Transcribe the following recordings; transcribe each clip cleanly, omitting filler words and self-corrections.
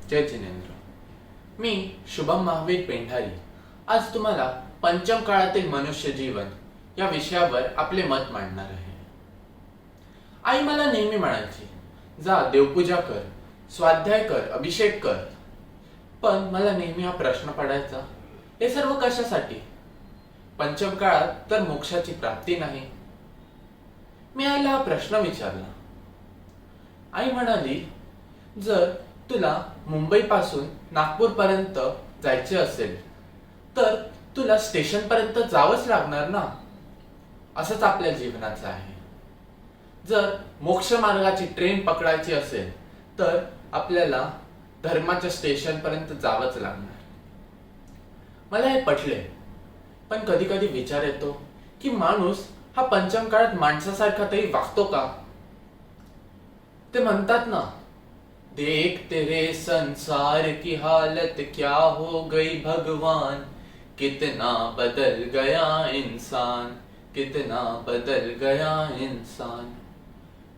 जय जिनेंद्र. मी शुभम महावीर पेंढारी आज तुम्हाला पंचम काळातील मनुष्य जीवन या विषयावर आपले मत मांडणार आहे. आई मला नेहमी म्हणायची, जा देवपूजा कर, स्वाध्याय कर, अभिषेक कर. पण मला नेहमी हा प्रश्न पडायचा, हे सर्व कशासाठी? पंचम काळात तर मोक्षाची प्राप्ती नाही. मी आईला हा प्रश्न विचारला. आई म्हणाली, जर तुला मुंबई पासून नागपूर पर्यंत जायचे असेल तर तुला स्टेशन पर्यंत जावंच लागणार ना. असंच आपल्या जीवनाचं आहे. जर मोक्ष मार्गाची ट्रेन पकडायची असेल तर आपल्याला धर्माच्या स्टेशन पर्यंत जावंच लागणार. मला हे पटले, पण कधी कधी विचार येतो की माणूस हा पंचम काळात माणसासारखा तरी वागतो का? ते म्हणतात ना, देख तेरे संसार की हालत क्या हो गई भगवान, कितना बदल गया इंसान, कितना बदल गया इंसान.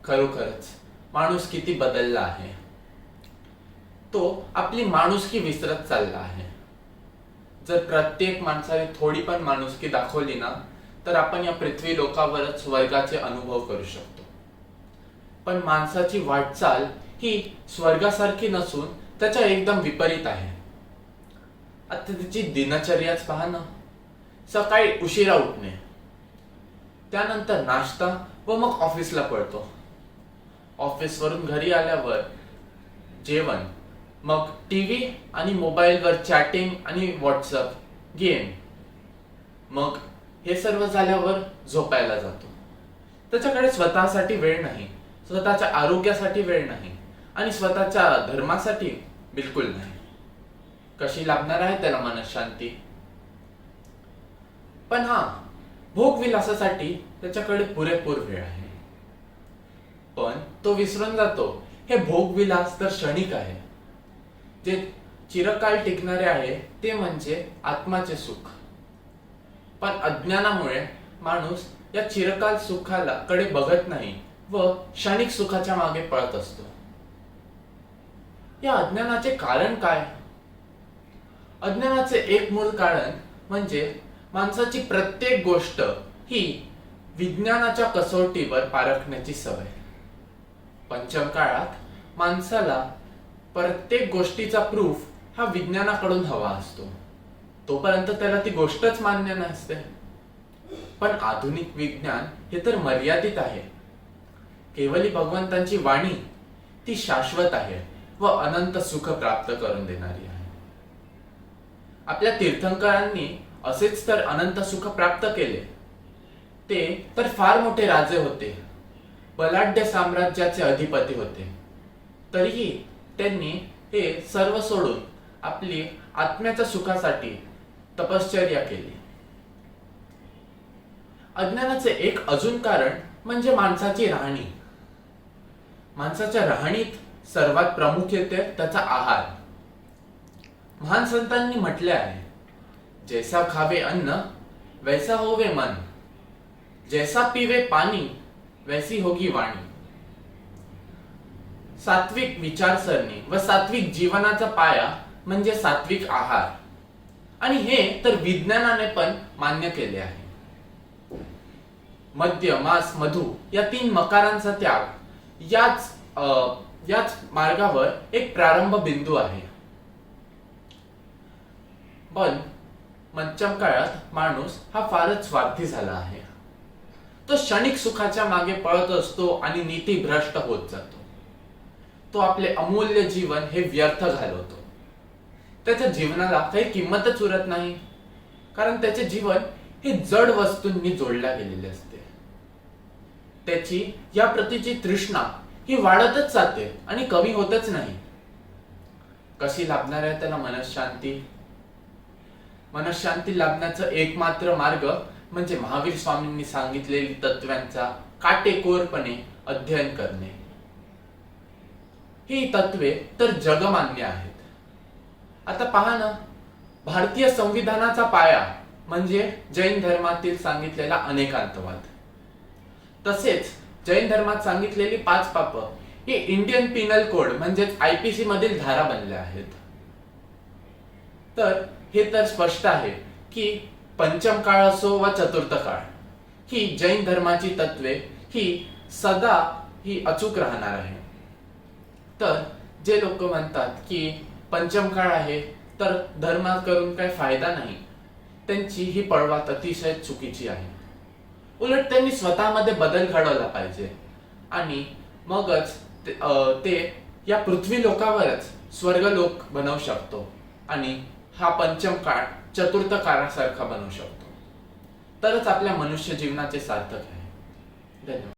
खरोखरच माणूस किती बदलला आहे. तो आपली माणुसकी विसरत चालला आहे. जर प्रत्येक माणसाने थोडी पण माणुसकी दाखवली ना, तर आपण या पृथ्वी लोकावरच स्वर्गाचे अनुभव करू शकतो. पण माणसाची वाटचाल ही स्वर्गासारखी नसून त्याच्या एकदम विपरीत आहे. आता त्याची दिनचर्याच पहा ना. सकाळी उशिरा उठणे, त्यानंतर नाश्ता व मग ऑफिसला पळतो. ऑफिसवरून घरी आल्यावर जेवण, मग टीव्ही आणि मोबाईलवर चॅटिंग आणि व्हॉट्सअप, गेम. मग हे सर्व झाल्यावर झोपायला जातो. त्याच्याकडे स्वतःसाठी वेळ नाही, स्वतःच्या आरोग्यासाठी वेळ नाही आणि स्वतःच्या धर्मासाठी बिलकुल नाही. कशी लाभणार आहे त्याला मनशांती? पण हा, भोगविलासासाठी त्याच्याकडे पुरेपूर वेळ आहे. पण तो विसरून जातो, हे भोगविलास तर क्षणिक आहे. जे चिरकाल टिकणारे आहे ते म्हणजे आत्माचे सुख. पण अज्ञानामुळे माणूस या चिरकाल सुखाला कडे बघत नाही व क्षणिक सुखाच्या मागे पळत असतो. या अज्ञानाचे कारण काय? अज्ञानाचे एक मूळ कारण म्हणजे माणसाची प्रत्येक गोष्ट ही विज्ञानाच्या कसोटीवर पारखण्याची सवय. पंचम काळात माणसाला प्रत्येक गोष्टीचा प्रूफ हा विज्ञानाकडून हवा असतो. तोपर्यंत त्याला ती गोष्टच मान्य नसते. पण आधुनिक विज्ञान हे तर मर्यादित आहे. केवली भगवंतांची वाणी ती शाश्वत आहे व अनंत सुख प्राप्त करून देणारी आहे. आपल्या तीर्थंकरांनी असेच तर अनंत सुख प्राप्त केले. ते तर फार मोठे राजे होते, बलाढ्य साम्राज्याचे अधिपती होते. तरीही त्यांनी हे सर्व सोडून आपली आत्म्याच्या सुखासाठी तपश्चर्या केली. अज्ञानाचे एक अजून कारण म्हणजे माणसाची राहणी. माणसाच्या राहणीत सर्वात प्रमुख येते त्याचा आहार. महान संतांनी म्हटले आहे, जैसा खावे अन्न वैसा होवे मन, जैसा पीवे पाणी वैसी होगी वाणी. सात्विक विचारसरणी व सात्विक जीवनाचा पाया म्हणजे सात्विक आहार. आणि हे तर विज्ञानाने पण मान्य केले आहे. मद्य, मांस, मधु या 3 मकारांचा त्याग याच मार्गावर एक प्रारंभ बिंदू आहे. पण पंचम काळात माणूस हा फारच स्वार्थी झाला आहे. तो क्षणिक सुखाच्या मागे पळत असतो आणि नीती भ्रष्ट होत जातो. तो आपले अमूल्य जीवन हे व्यर्थ घालवतो. त्याच्या जीवनाला काही किंमतच उरत नाही, कारण त्याचे जीवन हे जड वस्तूंनी जोडल्या गेलेले असते. त्याची या प्रतीची तृष्णा ही वाढतच जाते आणि कमी होतच नाही. कशी लाभणार आहे त्याला मनशांती? मनशांती लाभण्याचा एकमात्र मार्ग म्हणजे महावीर स्वामींनी सांगितलेली तत्वांचा काटेकोरपणे अध्ययन करणे. ही तत्वे तर जगमान्य आहेत. आता पहा ना, भारतीय संविधानाचा पाया म्हणजे जैन धर्मातील सांगितलेला अनेकांतवाद. तसेच जैन धर्मात सांगितलेली 5 पाप हे इंडियन पिनल कोड म्हणजेच IPC मधील धारा बनल्या आहेत. तर हे तर स्पष्ट आहे की पंचम काळ असो वा चतुर्थ काळ, ही जैन धर्माची तत्वे ही सदा ही अचूक राहणार आहे. तर जे लोक म्हणतात की पंचम काळ आहे तर धर्म करून काही फायदा नाही, त्यांची ही पळवाट अतिशय चुकीची आहे. उलट त्यांनी स्वतःमध्ये बदल घडवला पाहिजे आणि मगच ते या पृथ्वी लोकावरच स्वर्गलोक बनवू शकतो आणि हा पंचम काळ चतुर्थ काळासारखा बनवू शकतो. तरच आपल्या मनुष्य जीवनाचे सार्थक आहे. धन्यवाद.